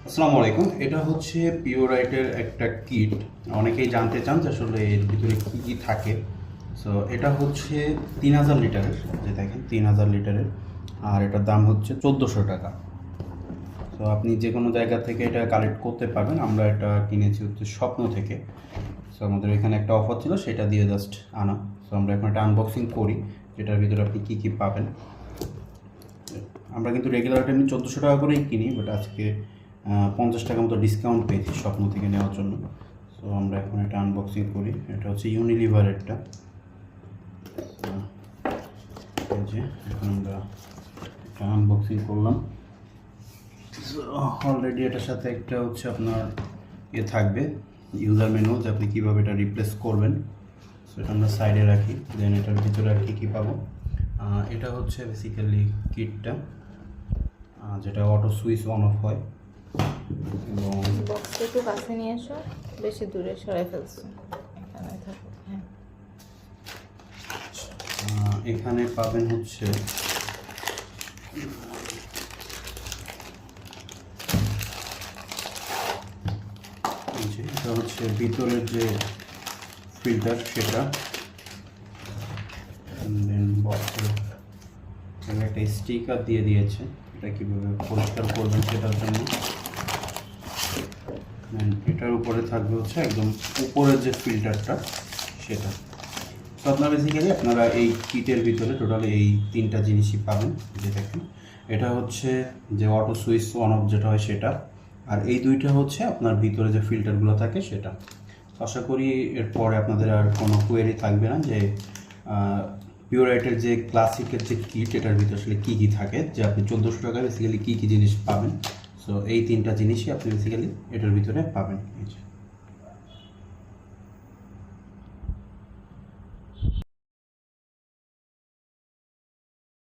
আসসালামু আলাইকুম। এটা হচ্ছে পিওরাইটের একটা কিট। অনেকেই জানতে চান যে আসলে এর ভিতরে কী কী থাকে। সো এটা হচ্ছে 3000 লিটারের, যে দেখেন 3000 লিটারের, আর এটার দাম হচ্ছে 1400 টাকা। তো আপনি যে কোনো জায়গা থেকে এটা কালেক্ট করতে পারবেন। আমরা এটা কিনেছি হচ্ছে স্বপ্ন থেকে। সো আমাদের এখানে একটা অফার ছিল, সেটা দিয়ে জাস্ট আনা। সো আমরা এখন একটা আনবক্সিং করি, যেটার ভিতরে আপনি কী কী পাবেন। আমরা কিন্তু রেগুলার আমি 1400 টাকা করেই কিনি, বাট আজকে 50 টাকা মতো ডিসকাউন্ট পেয়েছি স্বপ্ন থেকে নেওয়ার জন্য। সো আমরা এখন এটা আনবক্সিং করি। এটা হচ্ছে ইউনিলিভারেরটা। এই যে এখন আমরা এটা আনবক্সিং করলাম। অলরেডি এটার সাথে একটা হচ্ছে আপনার থাকবে ইউজার ম্যানুয়াল, যে আপনি কীভাবে এটা রিপ্লেস করবেন। সো এটা আমরা সাইডে রাখি। দেন এটার ভিতরে আর কী পাবো, এটা হচ্ছে বেসিক্যালি কিটটা, যেটা অটো সুইচ অন অফ হয়। এবং বক্সটা একটু কাছে নিয়ে এসো, বেশি দূরে সরাই ফেলছো। এখানে থাকো, হ্যাঁ। এখানে পাবেন হচ্ছে এটা হচ্ছে ভিতরের যে ফিল্টার সেটা। দেন বক্সের একটা স্টিকার দিয়ে দিয়েছে, এটা কীভাবে পরিষ্কার করবেন সেটার জন্য। এটার উপরে থাকবে হচ্ছে একদম উপরের যে ফিল্টারটা সেটা। তো আপনারা বেসিক্যালি আপনারা এই কিটের ভিতরে টোটালি এই তিনটা জিনিসই পাবেন। যে দেখেন, এটা হচ্ছে যে অটো সুইচ অন অফ যেটা হয় সেটা, আর এই দুইটা হচ্ছে আপনার ভিতরে যে ফিল্টারগুলো থাকে সেটা। আশা করি এরপরে আপনাদের আর কোনো কোয়েরি থাকবে না যে পিওরাইটের যে ক্লাসিকের যে কিট, এটার ভিতরে আসলে কী কী থাকে, যে আপনি 1400 টাকায় বেসিক্যালি কী কী জিনিস পাবেন। সো এই তিনটা জিনিসই আপনি বেসিক্যালি এটার ভিতরে পাবেন।